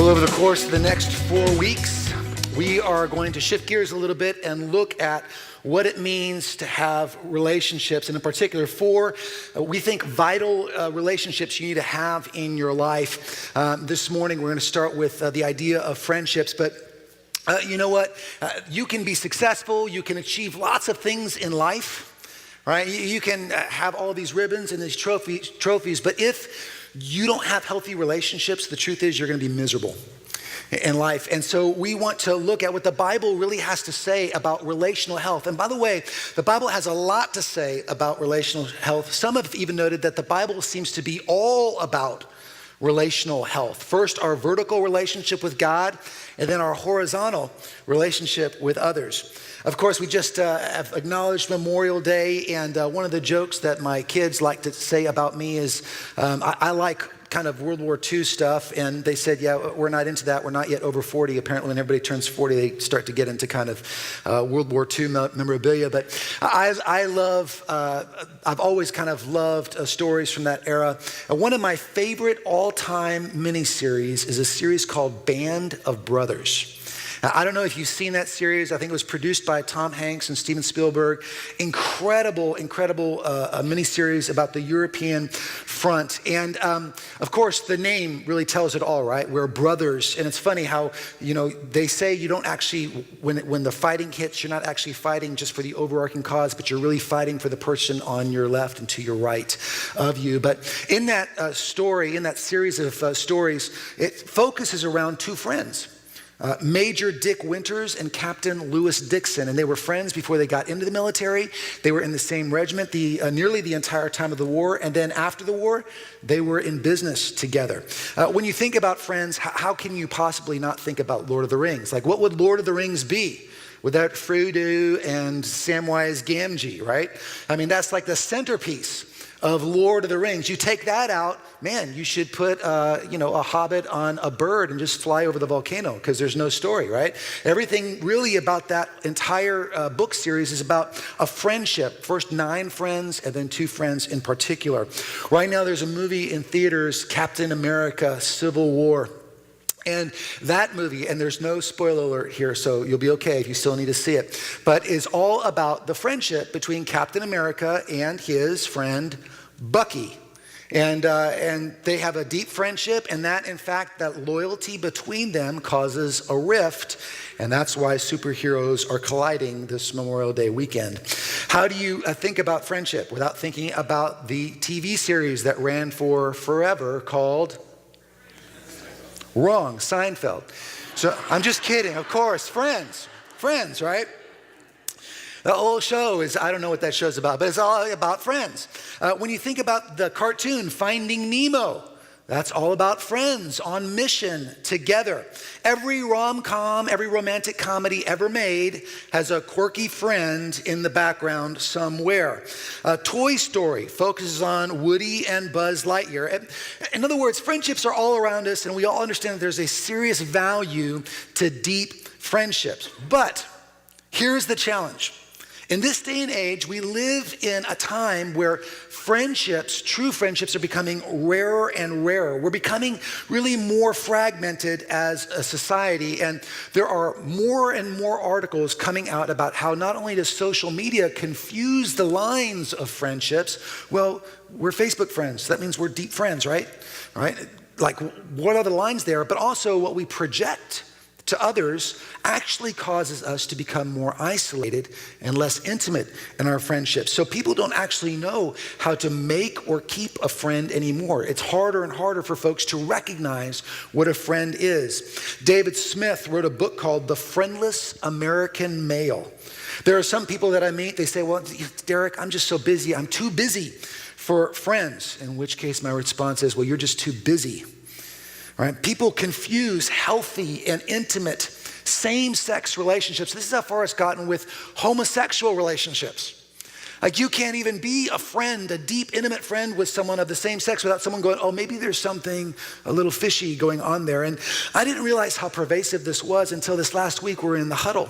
Well, over the course of the next 4 weeks, we are going to shift gears a little bit and look at what it means to have relationships, and in particular, four, we think, vital relationships you need to have in your life. This morning, we're going to start with the idea of friendships, but you know what? You can be successful, you can achieve lots of things in life, right? You can have all these ribbons and these trophies, but if you don't have healthy relationships, the truth is you're going to be miserable in life. And so we want to look at what the Bible really has to say about relational health. And by the way, the Bible has a lot to say about relational health. Some have even noted that the Bible seems to be all about relational health. First, our vertical relationship with God, and then our horizontal relationship with others. Of course, we just have acknowledged Memorial Day, and one of the jokes that my kids like to say about me is, I like kind of World War II stuff, and they said, yeah, we're not into that. We're not yet over 40. Apparently, when everybody turns 40, they start to get into kind of World War II memorabilia. But I've always kind of loved stories from that era. One of my favorite all-time miniseries is a series called Band of Brothers. Now, I don't know if you've seen that series. I think it was produced by Tom Hanks and Steven Spielberg. Incredible miniseries about the European front. And of course, the name really tells it all, right? We're brothers. And it's funny how, they say you don't actually, when the fighting hits, you're not actually fighting just for the overarching cause, but you're really fighting for the person on your left and to your right of you. But in that story, in that series of stories, it focuses around two friends. Major Dick Winters and Captain Lewis Dixon, and they were friends before they got into the military. They were in the same regiment nearly the entire time of the war, and then after the war, they were in business together. When you think about friends, how can you possibly not think about Lord of the Rings? Like, what would Lord of the Rings be without Frodo and Samwise Gamgee, right? I mean, that's like the centerpiece of Lord of the Rings. You take that out, man, you should put, a hobbit on a bird and just fly over the volcano because there's no story, right? Everything really about that entire book series is about a friendship. First 9 friends and then 2 friends in particular. Right now there's a movie in theaters, Captain America, Civil War. And that movie, and there's no spoiler alert here, so you'll be okay if you still need to see it, but is all about the friendship between Captain America and his friend Bucky. And they have a deep friendship, and that loyalty between them causes a rift, and that's why superheroes are colliding this Memorial Day weekend. How do you think about friendship without thinking about the TV series that ran for forever called Wrong, Seinfeld. So I'm just kidding, of course, friends, right? The whole show is, I don't know what that show's about, but it's all about friends. When you think about the cartoon Finding Nemo, that's all about friends on mission together. Every rom-com, every romantic comedy ever made has a quirky friend in the background somewhere. Toy Story focuses on Woody and Buzz Lightyear. In other words, friendships are all around us, and we all understand that there's a serious value to deep friendships. But here's the challenge. In this day and age, we live in a time where friendships, true friendships, are becoming rarer and rarer. We're becoming really more fragmented as a society, and there are more and more articles coming out about how not only does social media confuse the lines of friendships, well, we're Facebook friends. That means we're deep friends, right? Like, what are the lines there? But also what we project to others actually causes us to become more isolated and less intimate in our friendships. So people don't actually know how to make or keep a friend anymore. It's harder and harder for folks to recognize what a friend is. David Smith wrote a book called The Friendless American Male. There are some people that I meet, they say, well, Derek, I'm just so busy. I'm too busy for friends. In which case my response is, well, you're just too busy. Right? People confuse healthy and intimate same-sex relationships. This is how far it's gotten with homosexual relationships. Like, you can't even be a friend, a deep, intimate friend with someone of the same sex without someone going, oh, maybe there's something a little fishy going on there. And I didn't realize how pervasive this was until this last week. We were in the huddle,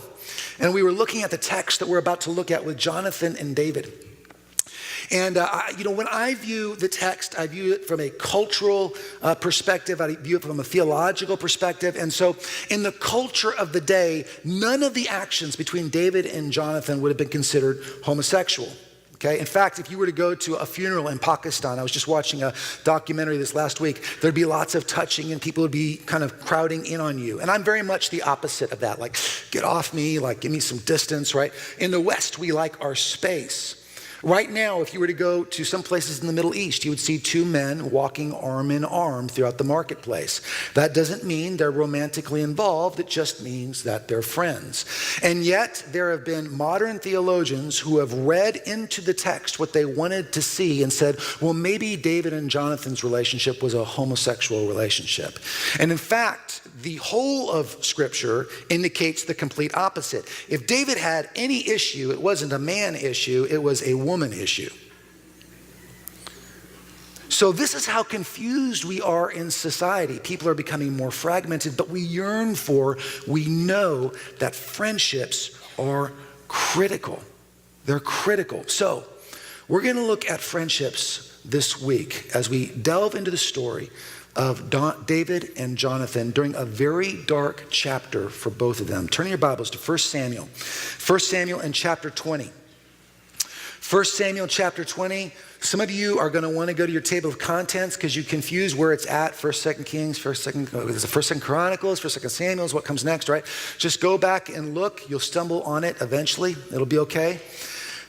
and we were looking at the text that we're about to look at with Jonathan and David. And, when I view the text, I view it from a cultural perspective. I view it from a theological perspective. And so in the culture of the day, none of the actions between David and Jonathan would have been considered homosexual. Okay. In fact, if you were to go to a funeral in Pakistan, I was just watching a documentary this last week, there'd be lots of touching and people would be kind of crowding in on you. And I'm very much the opposite of that. Like, get off me, like, give me some distance, right? In the West, we like our space. Right now, if you were to go to some places in the Middle East, you would see two men walking arm in arm throughout the marketplace. That doesn't mean they're romantically involved. It just means that they're friends. And yet, there have been modern theologians who have read into the text what they wanted to see and said, well, maybe David and Jonathan's relationship was a homosexual relationship. And in fact, the whole of Scripture indicates the complete opposite. If David had any issue, it wasn't a man issue, it was a woman issue. So this is how confused we are in society. People are becoming more fragmented, but we know that friendships are critical. They're critical. So we're going to look at friendships this week as we delve into the story of David and Jonathan during a very dark chapter for both of them. Turn your Bibles to 1 Samuel. 1 Samuel and chapter 20. 1 Samuel chapter 20. Some of you are going to want to go to your table of contents because you confuse where it's at. 1st, 2nd Kings, 1st, 2nd Chronicles, 1st, 2nd Samuel, what comes next, right? Just go back and look. You'll stumble on it eventually. It'll be okay.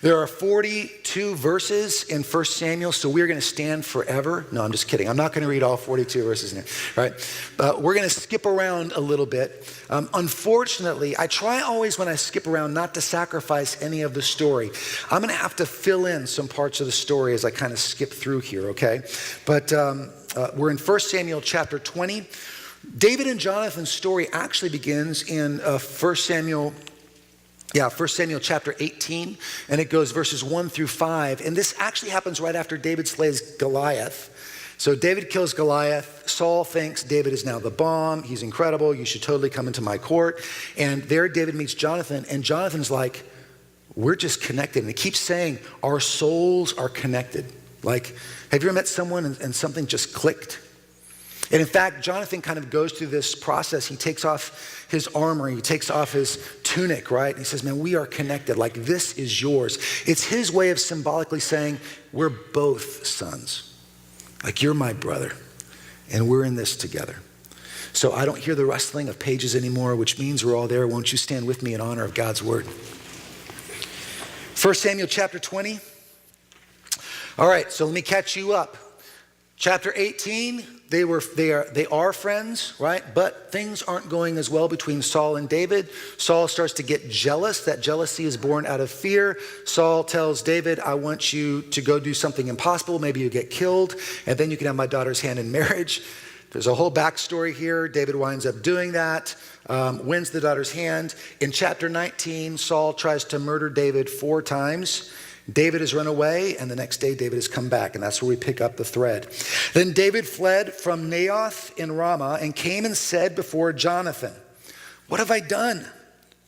There are 42 verses in 1 Samuel, so we're going to stand forever. No, I'm just kidding. I'm not going to read all 42 verses in here, right? We're going to skip around a little bit. Unfortunately, I try always when I skip around not to sacrifice any of the story. I'm going to have to fill in some parts of the story as I kind of skip through here, okay? But we're in 1 Samuel chapter 20. David and Jonathan's story actually begins in 1 Samuel chapter 18, and it goes verses 1 through 5. And this actually happens right after David slays Goliath. So David kills Goliath. Saul thinks David is now the bomb. He's incredible. You should totally come into my court. And there David meets Jonathan, and Jonathan's like, we're just connected. And he keeps saying, our souls are connected. Like, have you ever met someone and something just clicked? And in fact, Jonathan kind of goes through this process. He takes off his armor, he takes off his tunic, right? And he says, man, we are connected. Like, this is yours. It's his way of symbolically saying, we're both sons. Like, you're my brother, and we're in this together. So I don't hear the rustling of pages anymore, which means we're all there. Won't you stand with me in honor of God's word? 1 Samuel chapter 20. All right, so let me catch you up. Chapter 18, they are friends, right? But things aren't going as well between Saul and David. Saul starts to get jealous. That jealousy is born out of fear. Saul tells David, I want you to go do something impossible. Maybe you get killed, and then you can have my daughter's hand in marriage. There's a whole backstory here. David winds up doing that, wins the daughter's hand. In chapter 19, Saul tries to murder David 4 times. David has run away, and the next day David has come back, and that's where we pick up the thread. Then David fled from Naioth in Ramah and came and said before Jonathan, what have I done?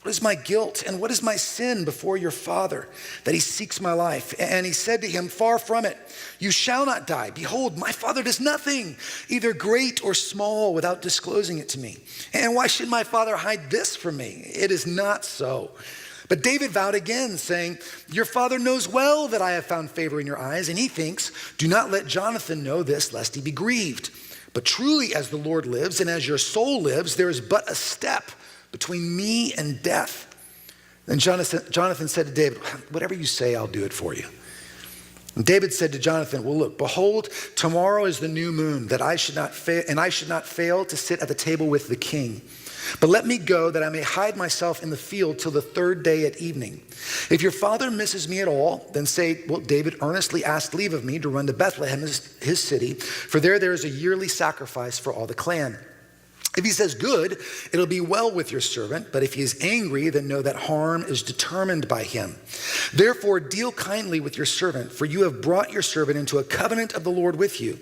What is my guilt and what is my sin before your father that he seeks my life? And he said to him, far from it, you shall not die. Behold, my father does nothing, either great or small, without disclosing it to me. And why should my father hide this from me? It is not so. But David vowed again, saying, your father knows well that I have found favor in your eyes, and he thinks, do not let Jonathan know this, lest he be grieved. But truly, as the Lord lives, and as your soul lives, there is but a step between me and death. Then Jonathan said to David, whatever you say, I'll do it for you. And David said to Jonathan, well, look, behold, tomorrow is the new moon, that I should not fail to sit at the table with the king. But let me go that I may hide myself in the field till the 3rd day at evening. If your father misses me at all, then say, well, David earnestly asked leave of me to run to Bethlehem, his city, for there is a yearly sacrifice for all the clan. If he says good, it'll be well with your servant, but if he is angry, then know that harm is determined by him. Therefore, deal kindly with your servant, for you have brought your servant into a covenant of the Lord with you.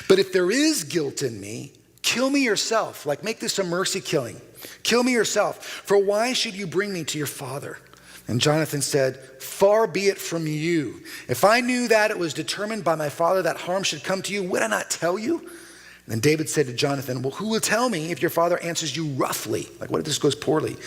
But if there is guilt in me, kill me yourself, like make this a mercy killing. Kill me yourself, for why should you bring me to your father? And Jonathan said, far be it from you. If I knew that it was determined by my father that harm should come to you, would I not tell you? And then David said to Jonathan, well, who will tell me if your father answers you roughly? Like, what if this goes poorly?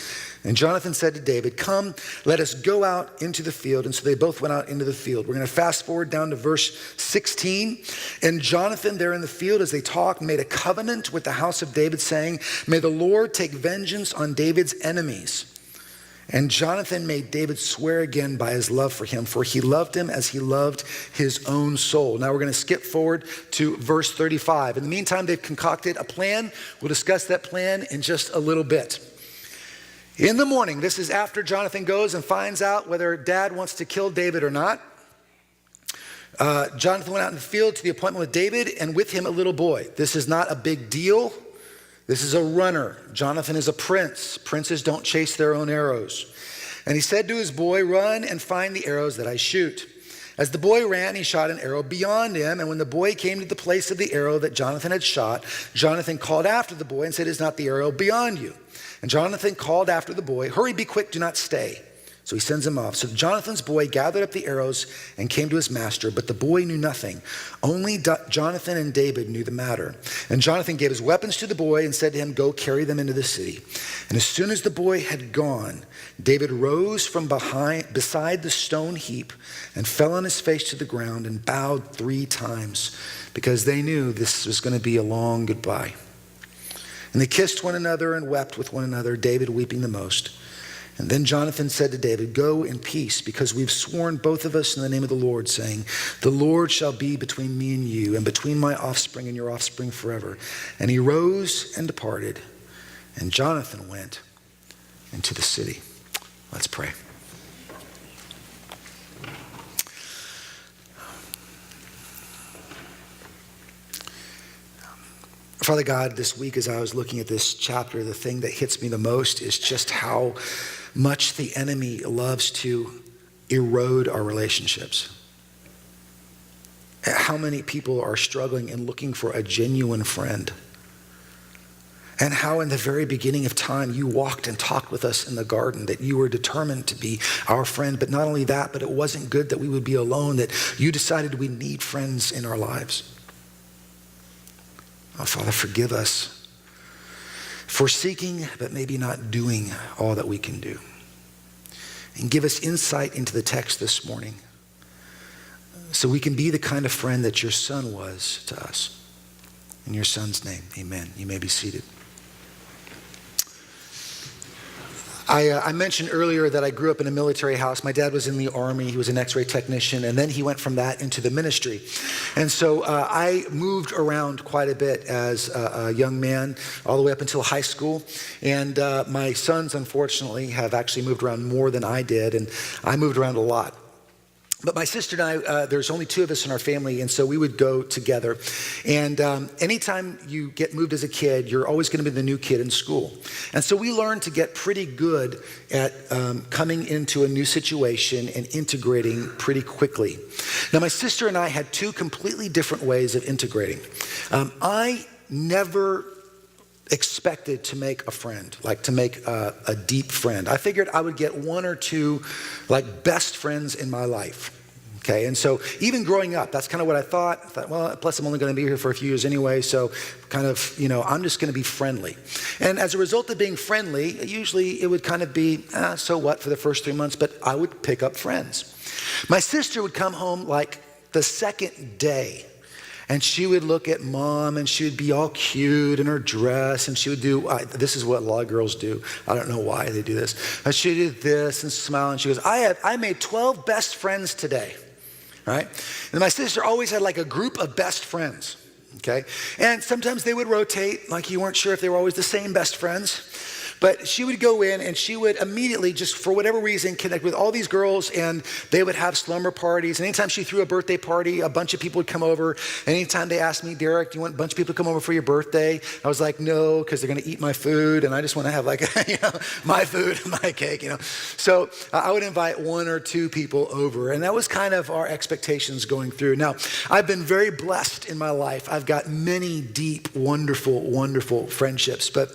And Jonathan said to David, come, let us go out into the field. And so they both went out into the field. We're going to fast forward down to verse 16. And Jonathan there in the field, as they talked, made a covenant with the house of David, saying, may the Lord take vengeance on David's enemies. And Jonathan made David swear again by his love for him, for he loved him as he loved his own soul. Now we're going to skip forward to verse 35. In the meantime, they've concocted a plan. We'll discuss that plan in just a little bit. In the morning, this is after Jonathan goes and finds out whether dad wants to kill David or not. Jonathan went out in the field to the appointment with David, and with him a little boy. This is not a big deal. This is a runner. Jonathan is a prince. Princes don't chase their own arrows. And he said to his boy, run and find the arrows that I shoot. As the boy ran, he shot an arrow beyond him. And when the boy came to the place of the arrow that Jonathan had shot, Jonathan called after the boy and said, is not the arrow beyond you? And Jonathan called after the boy, hurry, be quick, do not stay. So he sends him off. So Jonathan's boy gathered up the arrows and came to his master, but the boy knew nothing. Only Jonathan and David knew the matter. And Jonathan gave his weapons to the boy and said to him, go carry them into the city. And as soon as the boy had gone, David rose from beside the stone heap and fell on his face to the ground and bowed 3 times, because they knew this was going to be a long goodbye. And they kissed one another and wept with one another, David weeping the most. And then Jonathan said to David, go in peace, because we've sworn both of us in the name of the Lord, saying, the Lord shall be between me and you, and between my offspring and your offspring forever. And he rose and departed, and Jonathan went into the city. Let's pray. Father God, this week as I was looking at this chapter, the thing that hits me the most is just how much the enemy loves to erode our relationships. How many people are struggling and looking for a genuine friend. And how in the very beginning of time you walked and talked with us in the garden, that you were determined to be our friend. But not only that, but it wasn't good that we would be alone, that you decided we need friends in our lives. Oh, Father, forgive us for seeking, but maybe not doing all that we can do. And give us insight into the text this morning so we can be the kind of friend that your son was to us. In your son's name, amen. You may be seated. I mentioned earlier that I grew up in a military house. My dad was in the Army. He was an X-ray technician, and then he went from that into the ministry. And so I moved around quite a bit as a young man, all the way up until high school. And my sons, unfortunately, have actually moved around more than I did, and I moved around a lot. But my sister and I, there's only 2 of us in our family, and so we would go together. And anytime you get moved as a kid, you're always going to be the new kid in school. And so we learned to get pretty good at coming into a new situation and integrating pretty quickly. Now, my sister and I had 2 completely different ways of integrating. I never expected to make a friend, like to make a deep friend. I figured I would get 1 or 2 like best friends in my life. Okay, and so even growing up, that's kind of what I thought. I thought, well, plus I'm only going to be here for a few years anyway, so kind of, I'm just going to be friendly. And as a result of being friendly, usually it would kind of be, so what for the first 3 months, but I would pick up friends. My sister would come home like the second day, and she would look at mom, and she would be all cute in her dress, and she would do, this is what a lot of girls do. I don't know why they do this. She did this and smile, and she goes, I made 12 best friends today, right? And my sister always had like a group of best friends, okay? And sometimes they would rotate, like you weren't sure if they were always the same best friends. But she would go in and she would immediately, just for whatever reason, connect with all these girls, and they would have slumber parties. And anytime she threw a birthday party, a bunch of people would come over. And anytime they asked me, Derek, do you want a bunch of people to come over for your birthday? I was like, no, because they're going to eat my food. And I just want to have like, my food and my cake, So I would invite 1 or 2 people over. And that was kind of our expectations going through. Now, I've been very blessed in my life. I've got many deep, wonderful, wonderful friendships. But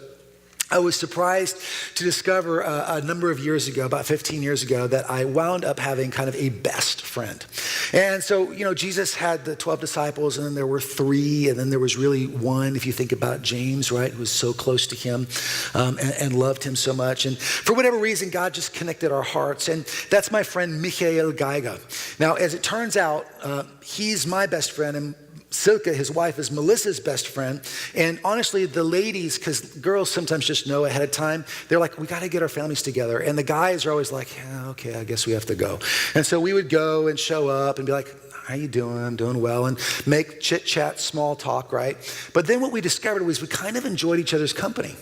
I was surprised to discover a number of years ago, about 15 years ago, that I wound up having kind of a best friend. And so, Jesus had the 12 disciples, and then there were 3, and then there was really one, if you think about James, right, who was so close to him and loved him so much. And for whatever reason, God just connected our hearts. And that's my friend Michael Geiger. Now, as it turns out, he's my best friend, and Silke, his wife, is Melissa's best friend. And honestly, the ladies, because girls sometimes just know ahead of time, they're like, we got to get our families together. And the guys are always like, yeah, okay, I guess we have to go. And so we would go and show up and be like, how you doing? I'm doing well. And make chit chat, small talk, right? But then what we discovered was we kind of enjoyed each other's company.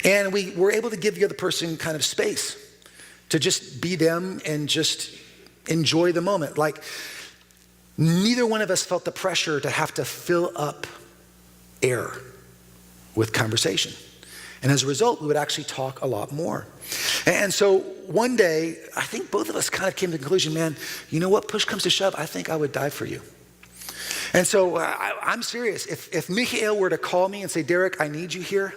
And we were able to give the other person kind of space to just be them and just enjoy the moment. Like, neither one of us felt the pressure to have to fill up air with conversation. And as a result, we would actually talk a lot more. And so one day, I think both of us kind of came to the conclusion, man, you know what, push comes to shove, I think I would die for you. And so I'm serious. If Michael were to call me and say, Derek, I need you here,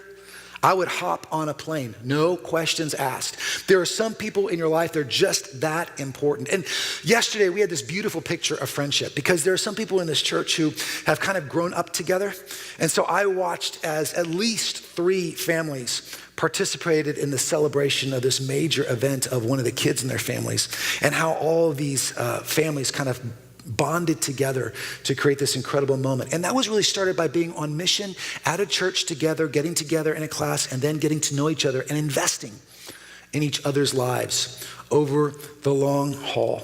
I would hop on a plane, no questions asked. There are some people in your life, they're just that important. And yesterday we had this beautiful picture of friendship, because there are some people in this church who have kind of grown up together. And so I watched as at least 3 families participated in the celebration of this major event of one of the kids in their families, and how all these families kind of bonded together to create this incredible moment. And that was really started by being on mission at a church together, getting together in a class, and then getting to know each other and investing in each other's lives over the long haul.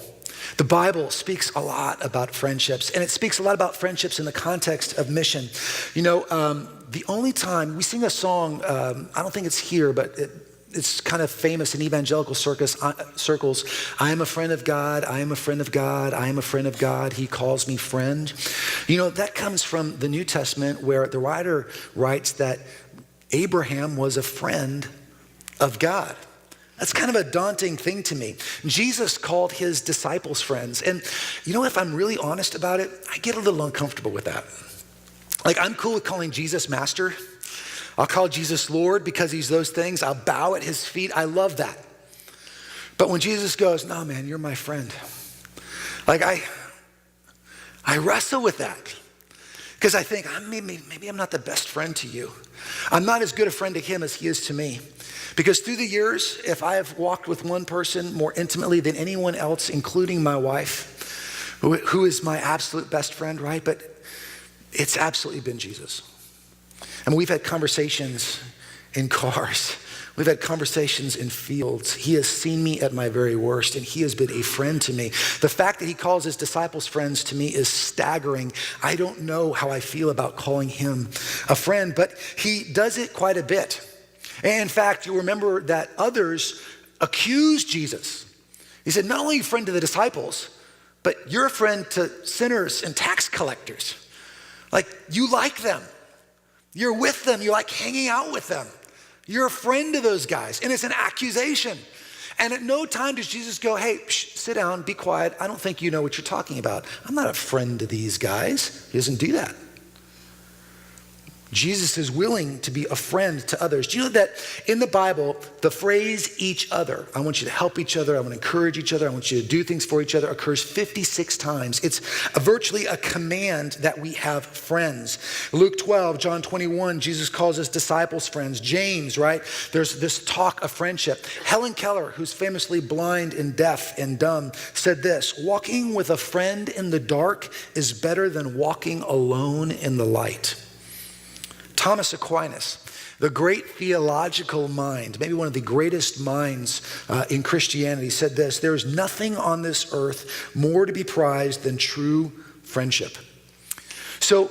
The Bible speaks a lot about friendships, and it speaks a lot about friendships in the context of mission. The only time we sing a song, I don't think it's here, but it's kind of famous in evangelical circles. I am a friend of God. I am a friend of God. I am a friend of God. He calls me friend. That comes from the New Testament, where the writer writes that Abraham was a friend of God. That's kind of a daunting thing to me. Jesus called his disciples friends. And if I'm really honest about it, I get a little uncomfortable with that. Like, I'm cool with calling Jesus master. I'll call Jesus Lord because he's those things. I'll bow at his feet. I love that. But when Jesus goes, no, man, you're my friend. Like, I wrestle with that, because I think maybe I'm not the best friend to you. I'm not as good a friend to him as he is to me. Because through the years, if I have walked with one person more intimately than anyone else, including my wife, who is my absolute best friend, right? But it's absolutely been Jesus. We've had conversations in cars. We've had conversations in fields. He has seen me at my very worst, and he has been a friend to me. The fact that he calls his disciples friends to me is staggering. I don't know how I feel about calling him a friend, but he does it quite a bit. And in fact, you remember that others accused Jesus. He said, not only are you a friend to the disciples, but you're a friend to sinners and tax collectors. Like, you like them. You're with them. You like hanging out with them. You're a friend to those guys. And it's an accusation. And at no time does Jesus go, hey, sit down, be quiet. I don't think you know what you're talking about. I'm not a friend to these guys. He doesn't do that. Jesus is willing to be a friend to others. Do you know that in the Bible, the phrase each other, I want you to help each other, I want to encourage each other, I want you to do things for each other, occurs 56 times. It's virtually a command that we have friends. Luke 12, John 21, Jesus calls his disciples friends. James, right? There's this talk of friendship. Helen Keller, who's famously blind and deaf and dumb, said this: walking with a friend in the dark is better than walking alone in the light. Thomas Aquinas, the great theological mind, maybe one of the greatest minds in Christianity, said this: there is nothing on this earth more to be prized than true friendship. So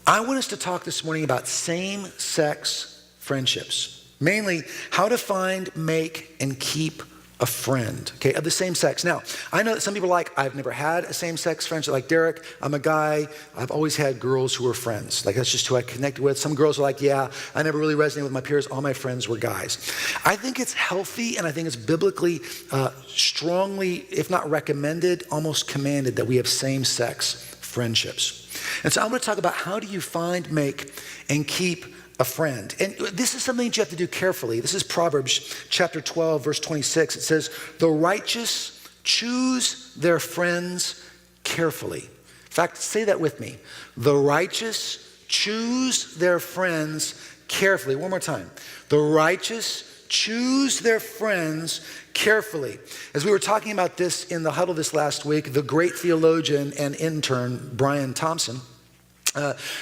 I want us to talk this morning about same-sex friendships, mainly how to find, make, and keep a friend, okay, of the same sex. Now, I know that some people are like, I've never had a same-sex friendship. Like, Derek, I'm a guy. I've always had girls who were friends. Like, that's just who I connected with. Some girls are like, yeah, I never really resonated with my peers. All my friends were guys. I think it's healthy, and I think it's biblically strongly, if not recommended, almost commanded, that we have same-sex friendships. And so I'm going to talk about how do you find, make, and keep a friend. And this is something that you have to do carefully. This is Proverbs chapter 12, verse 26. It says, the righteous choose their friends carefully. In fact, say that with me. The righteous choose their friends carefully. One more time. The righteous choose their friends carefully. As we were talking about this in the huddle this last week, the great theologian and intern, Brian Thompson,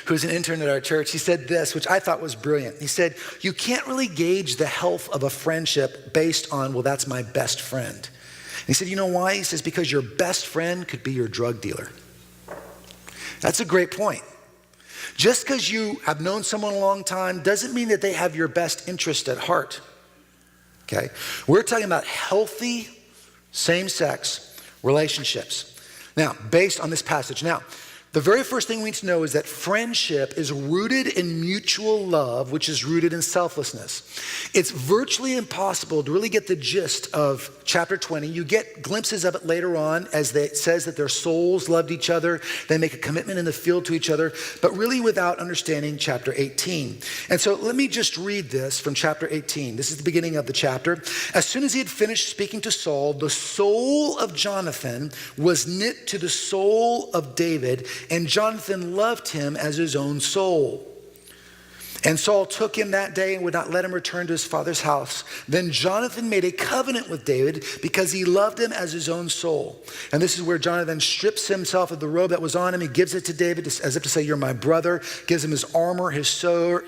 who's an intern at our church, he said this, which I thought was brilliant. He said, you can't really gauge the health of a friendship based on, well, that's my best friend. And he said, you know why? He says, because your best friend could be your drug dealer. That's a great point. Just because you have known someone a long time doesn't mean that they have your best interest at heart. Okay? We're talking about healthy same-sex relationships. Now, based on this passage. Now, the very first thing we need to know is that friendship is rooted in mutual love, which is rooted in selflessness. It's virtually impossible to really get the gist of chapter 20. You get glimpses of it later on as it says that their souls loved each other. They make a commitment in the field to each other, but really without understanding chapter 18. And so let me just read this from chapter 18. This is the beginning of the chapter. As soon as he had finished speaking to Saul, the soul of Jonathan was knit to the soul of David, and Jonathan loved him as his own soul. And Saul took him that day and would not let him return to his father's house. Then Jonathan made a covenant with David because he loved him as his own soul. And this is where Jonathan strips himself of the robe that was on him. He gives it to David as if to say, you're my brother. Gives him his armor, his sword,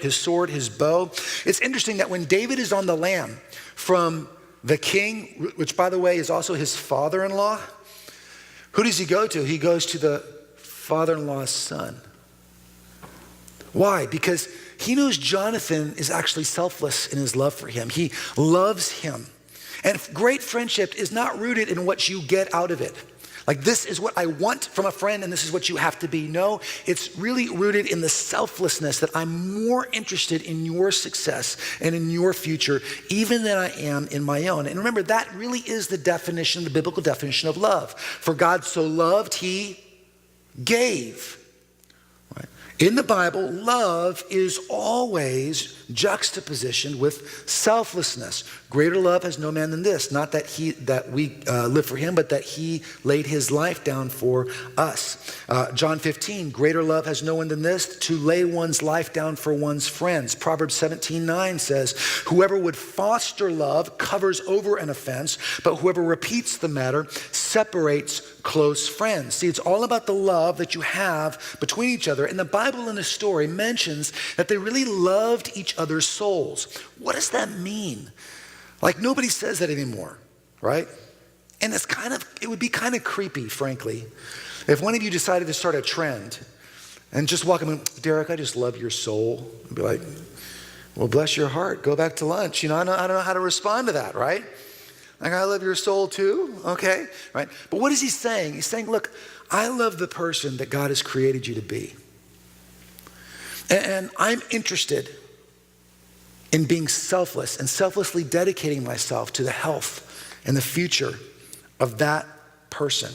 his bow. It's interesting that when David is on the lam from the king, which by the way is also his father-in-law, who does he go to? He goes to the father-in-law's son. Why? Because he knows Jonathan is actually selfless in his love for him. He loves him. And great friendship is not rooted in what you get out of it. Like, this is what I want from a friend and this is what you have to be. No, it's really rooted in the selflessness that I'm more interested in your success and in your future even than I am in my own. And remember, that really is the definition, the biblical definition of love. For God so loved, he gave. Right? In the Bible, love is always juxtapositioned with selflessness. Greater love has no man than this, not that we live for him, but that he laid his life down for us. John 15, greater love has no one than this, to lay one's life down for one's friends. Proverbs 17:9 says, whoever would foster love covers over an offense, but whoever repeats the matter separates close friends. See, it's all about the love that you have between each other. And the Bible in the story mentions that they really loved each other's souls. What does that mean? Like, nobody says that anymore, right? And it would be kind of creepy, frankly, if one of you decided to start a trend and just walk up and, Derek, I just love your soul. And be like, well, bless your heart. Go back to lunch. I don't know how to respond to that, right? Like, I love your soul too, okay? Right? But what is he saying? He's saying, look, I love the person that God has created you to be. And I'm interested in being selfless and selflessly dedicating myself to the health and the future of that person.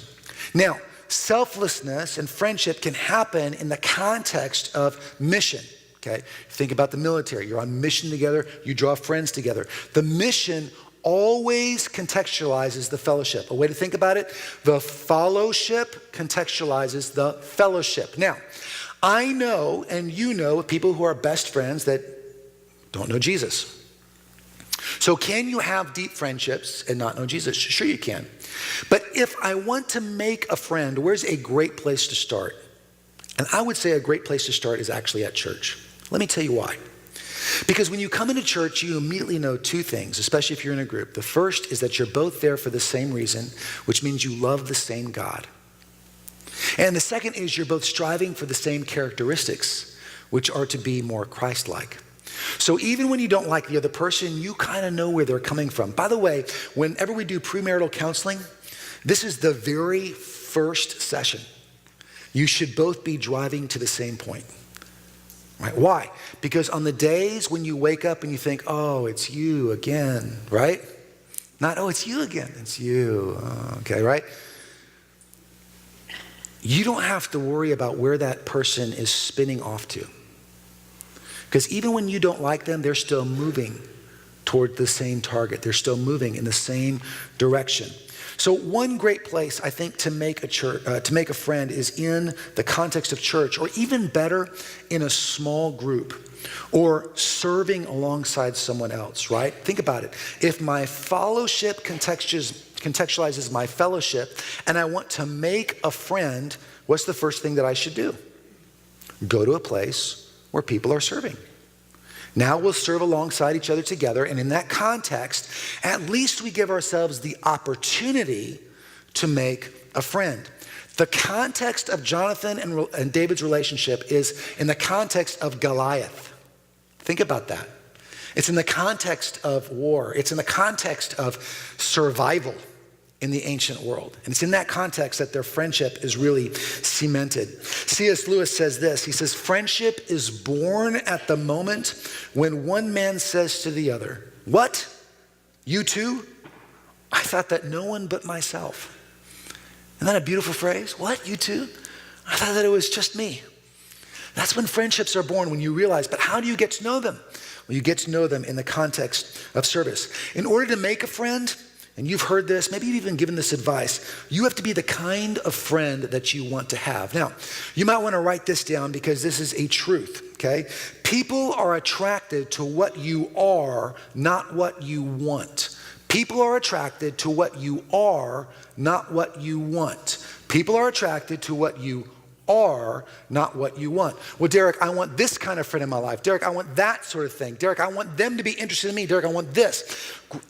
Now, selflessness and friendship can happen in the context of mission, okay? Think about the military. You're on mission together. You draw friends together. The mission always contextualizes the fellowship. A way to think about it, the fellowship contextualizes the fellowship. Now, I know and you know people who are best friends that don't know Jesus. So can you have deep friendships and not know Jesus? Sure you can. But if I want to make a friend, where's a great place to start? And I would say a great place to start is actually at church. Let me tell you why. Because when you come into church, you immediately know two things, especially if you're in a group. The first is that you're both there for the same reason, which means you love the same God. And the second is you're both striving for the same characteristics, which are to be more Christ-like. So even when you don't like the other person, you kind of know where they're coming from. By the way, whenever we do premarital counseling, this is the very first session. You should both be driving to the same point. Right? Why? Because on the days when you wake up and you think, oh, it's you again, right? Not, oh, it's you again, it's you. Oh, okay, right? you don't have to worry about where that person is spinning off to. Because even when you don't like them, they're still moving toward the same target. They're still moving in the same direction. So one great place, I think, to make a friend is in the context of church, or even better, in a small group, or serving alongside someone else, right? Think about it. If my fellowship contextualizes my fellowship, and I want to make a friend, what's the first thing that I should do? Go to a place where people are serving. Now we'll serve alongside each other together, and in that context, at least we give ourselves the opportunity to make a friend. The context of Jonathan and David's relationship is in the context of Goliath. Think about that. It's in the context of war. It's in the context of survival in the ancient world. And it's in that context that their friendship is really cemented. C.S. Lewis says this. He says, friendship is born at the moment when one man says to the other, "What? You too? I thought that no one but myself." Isn't that a beautiful phrase? What? You too? I thought that it was just me. That's when friendships are born, when you realize, but how do you get to know them? Well, you get to know them in the context of service. In order to make a friend, and you've heard this, maybe you've even given this advice, you have to be the kind of friend that you want to have. Now, you might want to write this down because this is a truth, okay? People are attracted to what you are, not what you want. People are attracted to what you are, not what you want. People are attracted to what you are, not what you want. Well, Derek, I want this kind of friend in my life. Derek, I want that sort of thing. Derek, I want them to be interested in me. Derek, I want this.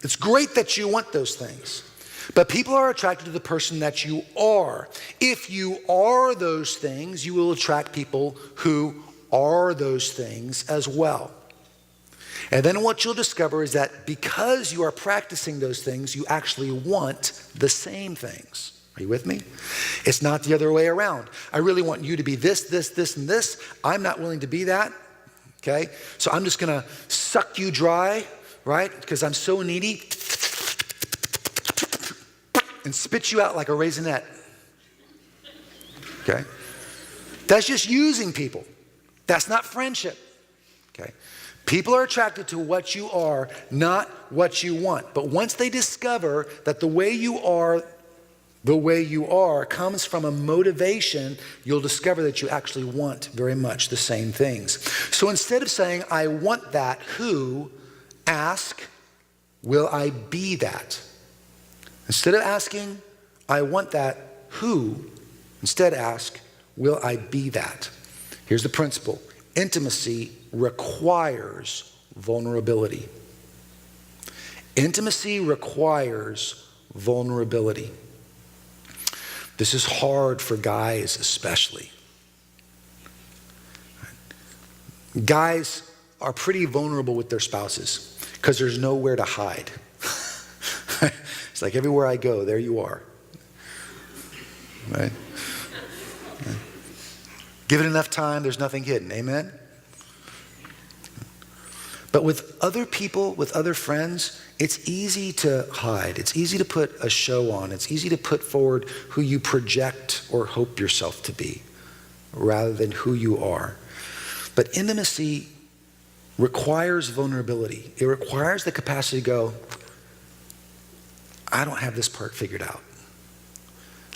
It's great that you want those things, but people are attracted to the person that you are. If you are those things, you will attract people who are those things as well. And then what you'll discover is that because you are practicing those things, you actually want the same things. Are you with me? It's not the other way around. I really want you to be this, this, this, and this. I'm not willing to be that, okay? So I'm just gonna suck you dry, right? Because I'm so needy, and spit you out like a raisinette, okay? That's just using people. That's not friendship, okay? People are attracted to what you are, not what you want. But once they discover that the way you are comes from a motivation, you'll discover that you actually want very much the same things. So instead of saying, I want that, who, ask, will I be that? Instead of asking, I want that, who, instead ask, will I be that? Here's the principle. Intimacy requires vulnerability. Intimacy requires vulnerability. This is hard for guys especially. Guys are pretty vulnerable with their spouses because there's nowhere to hide. It's like everywhere I go, there you are. Right? Give it enough time, there's nothing hidden. Amen? But with other people, with other friends, it's easy to hide. It's easy to put a show on. It's easy to put forward who you project or hope yourself to be rather than who you are. But intimacy requires vulnerability. It requires the capacity to go, I don't have this part figured out.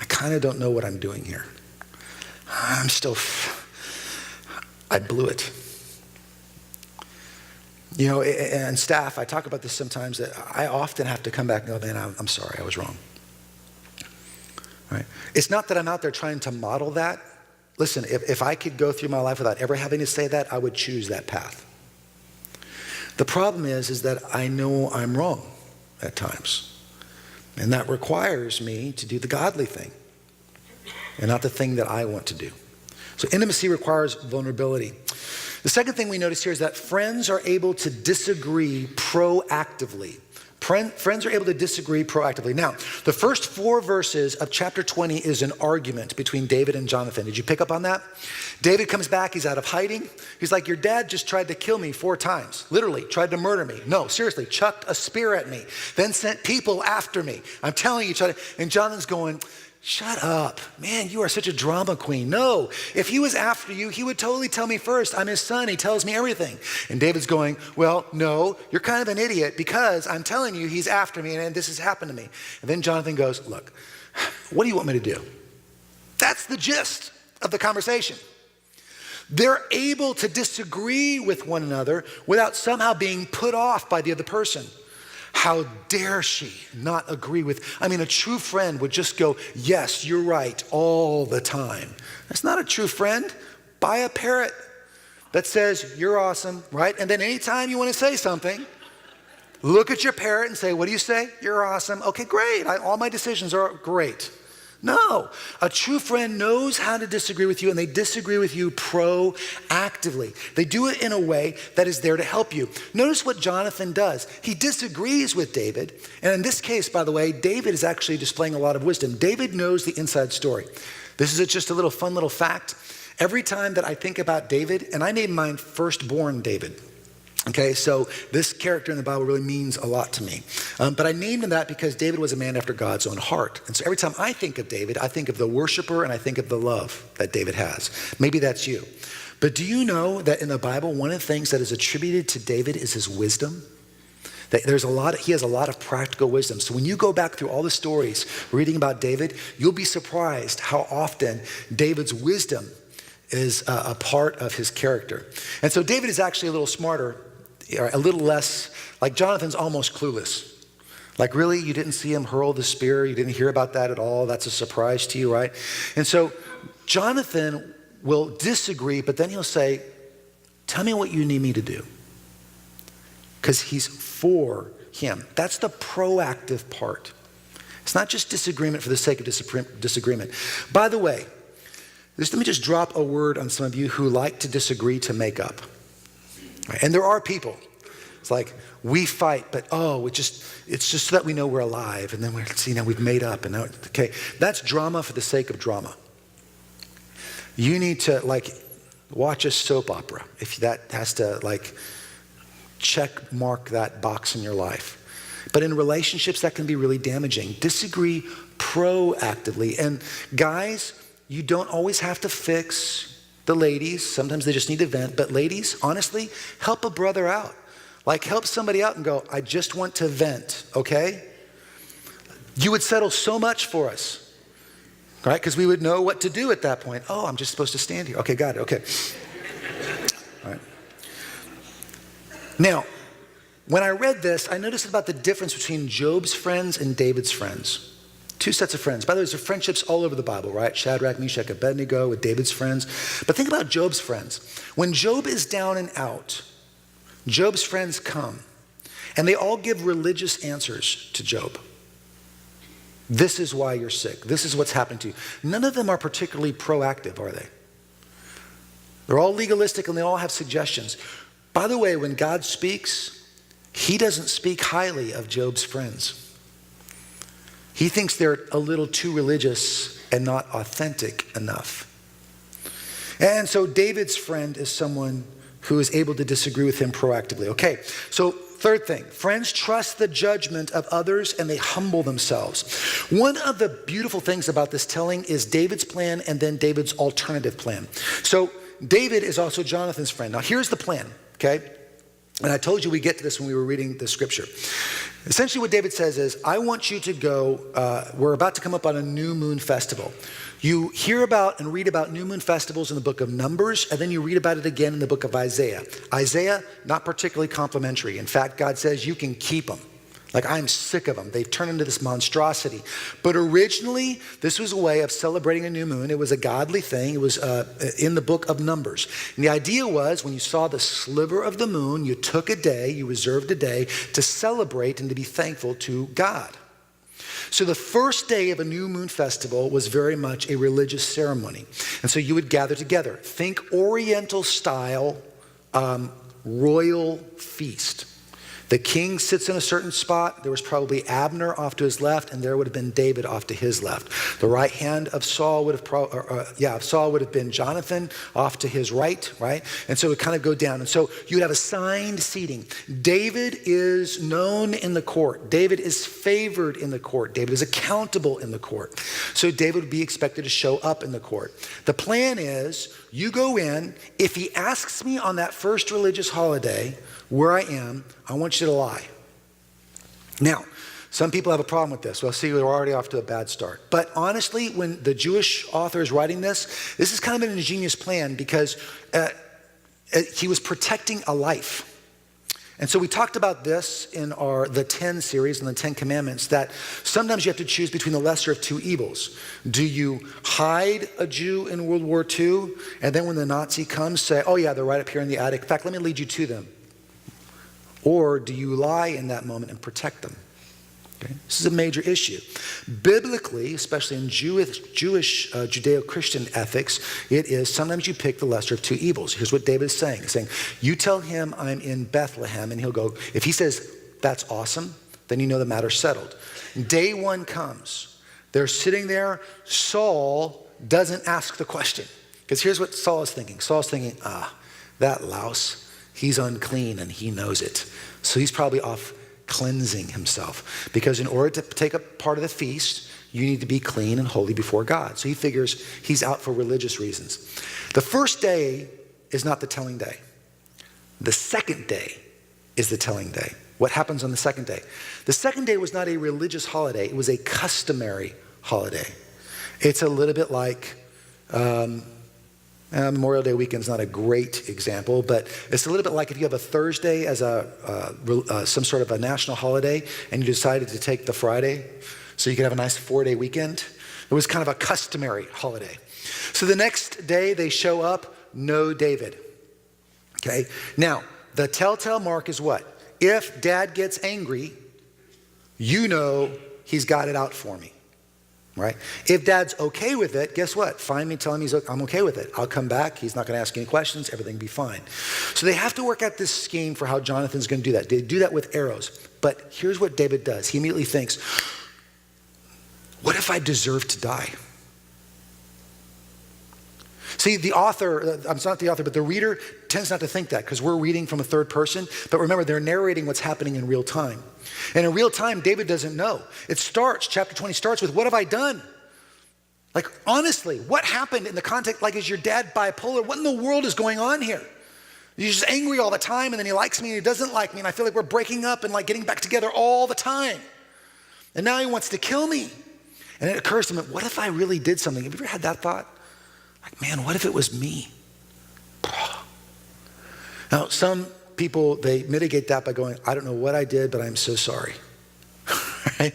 I kind of don't know what I'm doing here. I blew it. You know, and staff, I talk about this sometimes, that I often have to come back and go, man, I'm sorry, I was wrong. Right? It's not that I'm out there trying to model that. Listen, if I could go through my life without ever having to say that, I would choose that path. The problem is that I know I'm wrong at times. And that requires me to do the godly thing and not the thing that I want to do. So intimacy requires vulnerability. The second thing we notice here is that friends are able to disagree proactively. Friends are able to disagree proactively. Now, the first 4 verses of chapter 20 is an argument between David and Jonathan. Did you pick up on that? David comes back, he's out of hiding. He's like, your dad just tried to kill me 4 times. Literally, tried to murder me. No, seriously, chucked a spear at me. Then sent people after me. I'm telling you, and Jonathan's going, shut up. Man, you are such a drama queen. No, if he was after you, he would totally tell me first. I'm his son. He tells me everything. And David's going, well, no, you're kind of an idiot because I'm telling you he's after me and this has happened to me. And then Jonathan goes, look, what do you want me to do? That's the gist of the conversation. They're able to disagree with one another without somehow being put off by the other person. How dare she not agree with, a true friend would just go, yes, you're right, all the time. That's not a true friend. Buy a parrot that says, you're awesome, right? And then anytime you want to say something, look at your parrot and say, what do you say? You're awesome. Okay, great. All my decisions are great. No, a true friend knows how to disagree with you, and they disagree with you proactively. They do it in a way that is there to help you. Notice what Jonathan does. He disagrees with David, and in this case, by the way, David is actually displaying a lot of wisdom. David knows the inside story. This is just a fun little fact. Every time that I think about David, and I named mine firstborn David. Okay, so this character in the Bible really means a lot to me. But I named him that because David was a man after God's own heart. And so every time I think of David, I think of the worshiper and I think of the love that David has. Maybe that's you. But do you know that in the Bible, one of the things that is attributed to David is his wisdom? That he has a lot of practical wisdom. So when you go back through all the stories reading about David, you'll be surprised how often David's wisdom is a part of his character. And so David is actually a little smarter, or a little less, like Jonathan's almost clueless. Like, really, you didn't see him hurl the spear? You didn't hear about that at all? That's a surprise to you, right? And so Jonathan will disagree, but then he'll say, tell me what you need me to do. Because he's for him. That's the proactive part. It's not just disagreement for the sake of disagreement. By the way, let me just drop a word on some of you who like to disagree to make up. And there are people. It's like, we fight, but it's just so that we know we're alive. And then we've made up. And now, okay, that's drama for the sake of drama. You need to watch a soap opera if that has to check mark that box in your life. But in relationships, that can be really damaging. Disagree proactively. And guys, you don't always have to fix the ladies. Sometimes they just need to vent. But ladies, honestly, help a brother out. Help somebody out and go, I just want to vent, okay? You would settle so much for us, right? Because we would know what to do at that point. Oh, I'm just supposed to stand here. Okay, got it, okay. All right. Now, when I read this, I noticed about the difference between Job's friends and David's friends. Two sets of friends. By the way, there's friendships all over the Bible, right? Shadrach, Meshach, Abednego with David's friends. But think about Job's friends. When Job is down and out, Job's friends come, and they all give religious answers to Job. This is why you're sick. This is what's happened to you. None of them are particularly proactive, are they? They're all legalistic, and they all have suggestions. By the way, when God speaks, he doesn't speak highly of Job's friends. He thinks they're a little too religious and not authentic enough. And so David's friend is someone who is able to disagree with him proactively. Okay, so third thing, friends trust the judgment of others and they humble themselves. One of the beautiful things about this telling is David's plan and then David's alternative plan. So David is also Jonathan's friend. Now here's the plan, okay? And I told you we get to this when we were reading the scripture. Essentially what David says is, I want you to go, we're about to come up on a new moon festival. You hear about and read about new moon festivals in the book of Numbers, and then you read about it again in the book of Isaiah. Isaiah, not particularly complimentary. In fact, God says you can keep them. I'm sick of them. They've turned into this monstrosity. But originally, this was a way of celebrating a new moon. It was a godly thing. It was in the book of Numbers. And the idea was when you saw the sliver of the moon, you took a day, you reserved a day to celebrate and to be thankful to God. So the first day of a new moon festival was very much a religious ceremony. And so you would gather together. Think Oriental style royal feast. The king sits in a certain spot. There was probably Abner off to his left, and there would have been David off to his left. The right hand of Saul would have been Jonathan off to his right? And so it would kind of go down. And so you would have assigned seating. David is known in the court. David is favored in the court. David is accountable in the court. So David would be expected to show up in the court. The plan is, you go in. If he asks me on that first religious holiday where I am, I want you to lie. Now, some people have a problem with this. Well, see, we're already off to a bad start. But honestly, when the Jewish author is writing this is kind of an ingenious plan because he was protecting a life. And so we talked about this in the 10 series and the 10 commandments, that sometimes you have to choose between the lesser of two evils. Do you hide a Jew in World War II, and then when the Nazi comes, say, oh yeah, they're right up here in the attic. In fact, let me lead you to them. Or do you lie in that moment and protect them? Okay? This is a major issue. Biblically, especially in Jewish Judeo-Christian ethics, it is sometimes you pick the lesser of two evils. Here's what David is saying. He's saying, you tell him I'm in Bethlehem, and he'll go. If he says, that's awesome, then you know the matter's settled. Day one comes. They're sitting there. Saul doesn't ask the question. Because here's what Saul is thinking. Saul's thinking, that louse, he's unclean and he knows it. So he's probably off cleansing himself. Because in order to take a part of the feast, you need to be clean and holy before God. So he figures he's out for religious reasons. The first day is not the telling day. The second day is the telling day. What happens on the second day? The second day was not a religious holiday. It was a customary holiday. It's a little bit like Memorial Day weekend is not a great example, but it's a little bit like if you have a Thursday as some sort of a national holiday and you decided to take the Friday so you could have a nice 4-day weekend. It was kind of a customary holiday. So the next day they show up, no David. Okay, now the telltale mark is what? If dad gets angry, you know he's got it out for me. Right? If dad's okay with it, guess what? Find me, tell him I'm okay with it. I'll come back. He's not going to ask any questions. Everything will be fine. So they have to work out this scheme for how Jonathan's going to do that. They do that with arrows. But here's what David does. He immediately thinks, what if I deserve to die? See, the author, I'm not the author, but the reader tends not to think that because we're reading from a third person. But remember, they're narrating what's happening in real time. And in real time, David doesn't know. Chapter 20 starts with, what have I done? Like, honestly, what happened in the context? Like, is your dad bipolar? What in the world is going on here? He's just angry all the time, and then he likes me and he doesn't like me, and I feel like we're breaking up and like getting back together all the time. And now he wants to kill me. And it occurs to him, what if I really did something? Have you ever had that thought? Like, man, what if it was me? Now, some people, they mitigate that by going, I don't know what I did, but I'm so sorry. Right?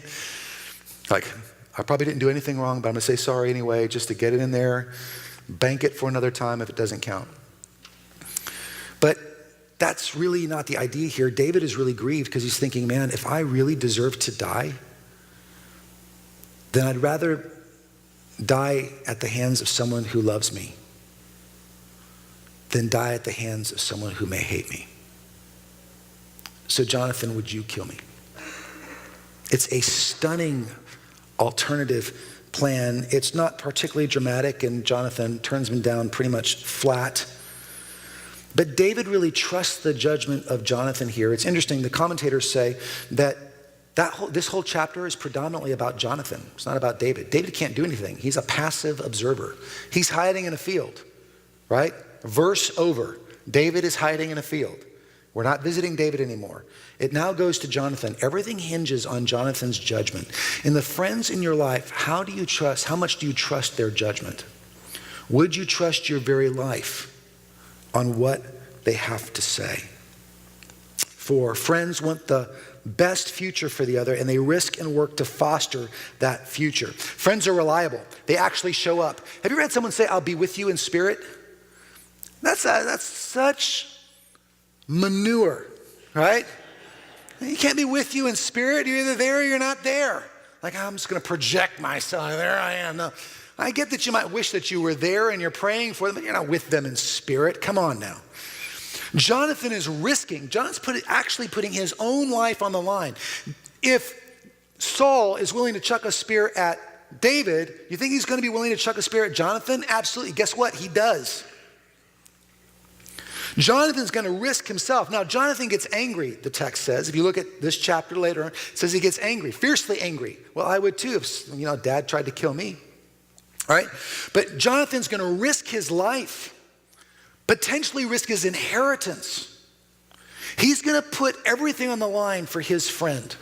Like, I probably didn't do anything wrong, but I'm going to say sorry anyway, just to get it in there, bank it for another time if it doesn't count. But that's really not the idea here. David is really grieved because he's thinking, man, if I really deserve to die, then I'd rather die at the hands of someone who loves me than die at the hands of someone who may hate me. So Jonathan, would you kill me? It's a stunning alternative plan. It's not particularly dramatic, and Jonathan turns him down pretty much flat. But David really trusts the judgment of Jonathan here. It's interesting, the commentators say that this whole chapter is predominantly about Jonathan. It's not about David. David can't do anything. He's a passive observer. He's hiding in a field, right? Verse over. David is hiding in a field. We're not visiting David anymore. It now goes to Jonathan. Everything hinges on Jonathan's judgment. In the friends in your life, how much do you trust their judgment? Would you trust your very life on what they have to say? For friends want the best future for the other, and they risk and work to foster that future. Friends are reliable. They actually show up. Have you ever had someone say, I'll be with you in spirit? That's such manure, right? You can't be with you in spirit. You're either there or you're not there. Like, I'm just going to project myself. There I am. No, I get that you might wish that you were there and you're praying for them, but you're not with them in spirit. Come on now. Jonathan's actually putting his own life on the line. If Saul is willing to chuck a spear at David, you think he's going to be willing to chuck a spear at Jonathan? Absolutely. Guess what? He does. Jonathan's going to risk himself. Now, Jonathan gets angry, the text says. If you look at this chapter later on, it says he gets angry, fiercely angry. Well, I would too if, Dad tried to kill me. All right? But Jonathan's going to risk his life, potentially risk his inheritance. He's going to put everything on the line for his friend.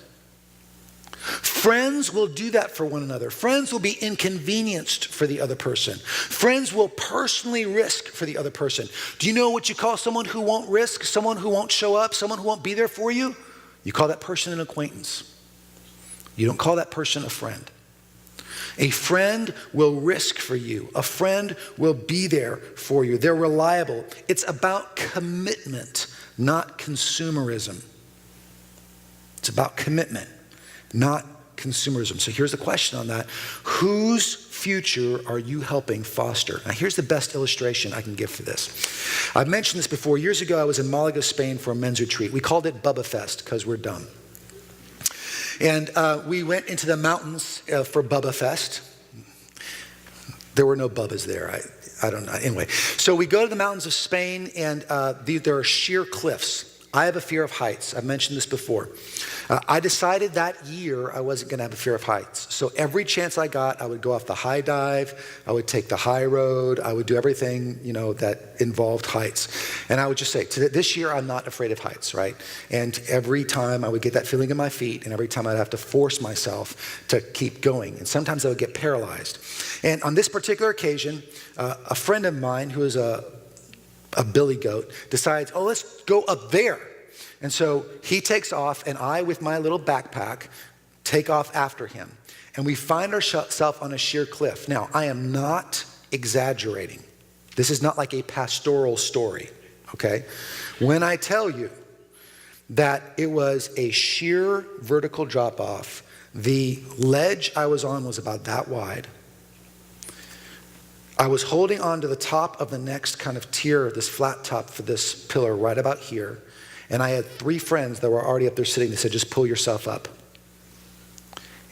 Friends will do that for one another. Friends will be inconvenienced for the other person. Friends will personally risk for the other person. Do you know what you call someone who won't risk, someone who won't show up, someone who won't be there for you? You call that person an acquaintance. You don't call that person a friend. A friend will risk for you. A friend will be there for you. They're reliable. It's about commitment, not consumerism. It's about commitment, not consumerism. So here's the question on that. Whose future are you helping foster? Now here's the best illustration I can give for this. I've mentioned this before. Years ago, I was in Malaga, Spain for a men's retreat. We called it Bubba Fest because we're dumb. And we went into the mountains for Bubba Fest. There were no Bubbas there. I don't know. Anyway, so we go to the mountains of Spain, and there are sheer cliffs. I have a fear of heights. I've mentioned this before. I decided that year I wasn't going to have a fear of heights. So every chance I got, I would go off the high dive. I would take the high road. I would do everything, that involved heights. And I would just say, this year I'm not afraid of heights, right? And every time I would get that feeling in my feet, and every time I'd have to force myself to keep going. And sometimes I would get paralyzed. And on this particular occasion, a friend of mine who is a billy goat decides, let's go up there. And so he takes off, and I, with my little backpack, take off after him. And we find ourselves on a sheer cliff. Now, I am not exaggerating. This is not like a pastoral story, okay? When I tell you that it was a sheer vertical drop-off, the ledge I was on was about that wide. I was holding on to the top of the next kind of tier, this flat top for this pillar right about here. And I had 3 friends that were already up there sitting. They said, just pull yourself up.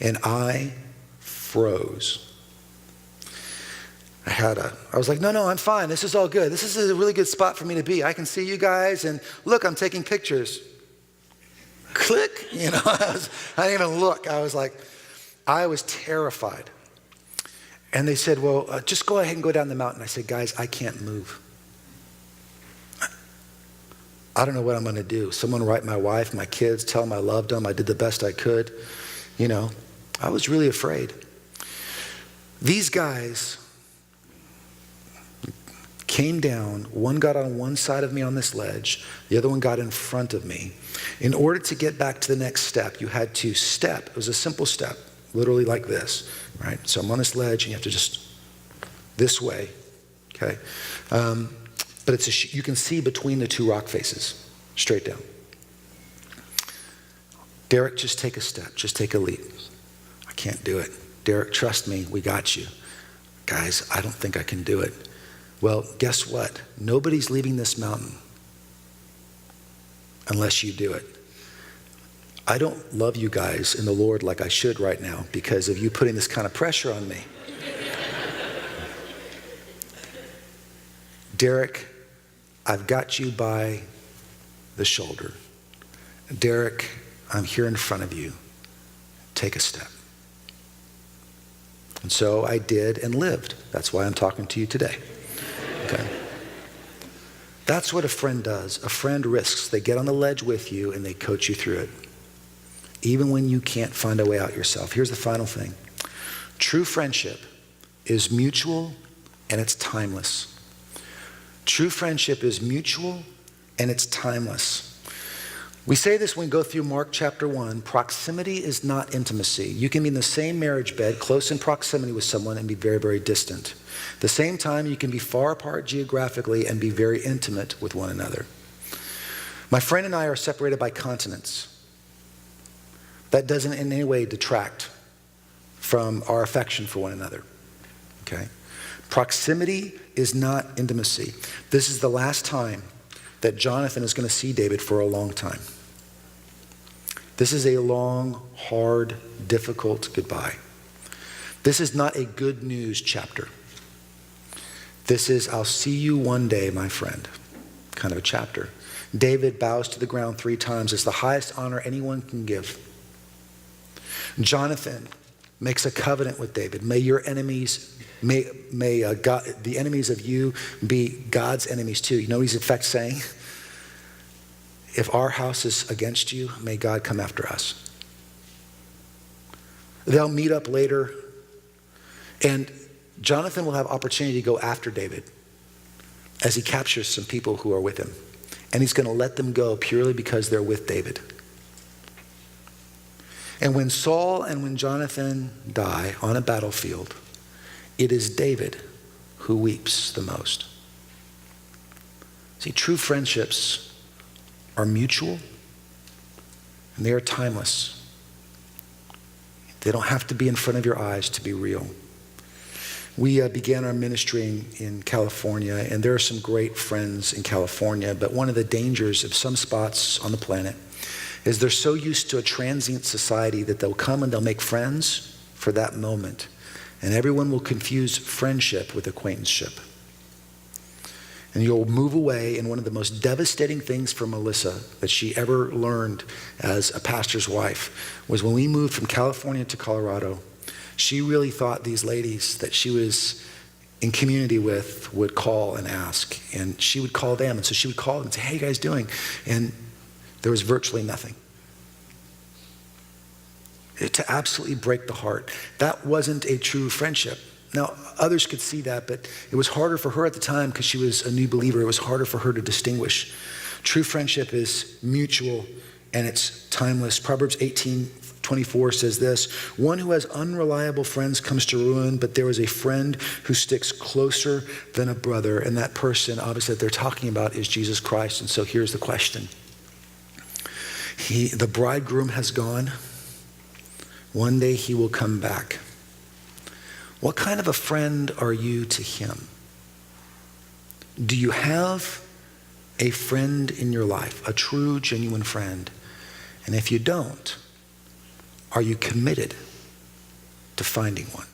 And I froze. I was like, no, I'm fine. This is all good. This is a really good spot for me to be. I can see you guys. And look, I'm taking pictures. Click. I didn't even look. I was terrified. And they said, well, just go ahead and go down the mountain. I said, guys, I can't move. I don't know what I'm going to do. Someone write my wife, my kids, tell them I loved them. I did the best I could. I was really afraid. These guys came down. One got on one side of me on this ledge. The other one got in front of me. In order to get back to the next step, you had to step. It was a simple step, literally like this, right? So I'm on this ledge, and you have to just this way, okay? But you can see between the 2 rock faces, straight down. Derek, just take a step. Just take a leap. I can't do it. Derek, trust me. We got you. Guys, I don't think I can do it. Well, guess what? Nobody's leaving this mountain unless you do it. I don't love you guys in the Lord like I should right now because of you putting this kind of pressure on me. Derek, I've got you by the shoulder. Derek, I'm here in front of you. Take a step. And so I did and lived. That's why I'm talking to you today. Okay. That's what a friend does. A friend risks. They get on the ledge with you and they coach you through it. Even when you can't find a way out yourself. Here's the final thing. True friendship is mutual and it's timeless. True friendship is mutual and it's timeless. We say this when we go through Mark chapter 1. Proximity is not intimacy. You can be in the same marriage bed, close in proximity with someone and be very, very distant. At the same time, you can be far apart geographically and be very intimate with one another. My friend and I are separated by continents. That doesn't in any way detract from our affection for one another. Okay? Proximity is not intimacy. This is the last time that Jonathan is going to see David for a long time. This is a long, hard, difficult goodbye. This is not a good news chapter. This is, I'll see you one day, my friend, kind of a chapter. David bows to the ground 3 times. It's the highest honor anyone can give. Jonathan makes a covenant with David. May your enemies, the enemies of you be God's enemies too. You know what he's in fact saying? If our house is against you, may God come after us. They'll meet up later, and Jonathan will have opportunity to go after David as he captures some people who are with him. And he's going to let them go purely because they're with David. And when Saul and when Jonathan die on a battlefield, it is David who weeps the most. See, true friendships are mutual and they are timeless. They don't have to be in front of your eyes to be real. We began our ministry in California, and there are some great friends in California, but one of the dangers of some spots on the planet is they're so used to a transient society that they'll come and they'll make friends for that moment, and everyone will confuse friendship with acquaintanceship. And you'll move away, and one of the most devastating things for Melissa that she ever learned as a pastor's wife was when we moved from California to Colorado. She really thought these ladies that she was in community with would call and ask, and she would call them. And so she would call them and say, "How you guys doing?" And there was virtually nothing. To absolutely break the heart. That wasn't a true friendship. Now, others could see that, but it was harder for her at the time because she was a new believer. It was harder for her to distinguish. True friendship is mutual and it's timeless. Proverbs 18:24 says this: "One who has unreliable friends comes to ruin, but there is a friend who sticks closer than a brother." And that person, obviously, that they're talking about is Jesus Christ. And so here's the question. The bridegroom has gone. One day he will come back. What kind of a friend are you to him? Do you have a friend in your life, a true, genuine friend? And if you don't, are you committed to finding one?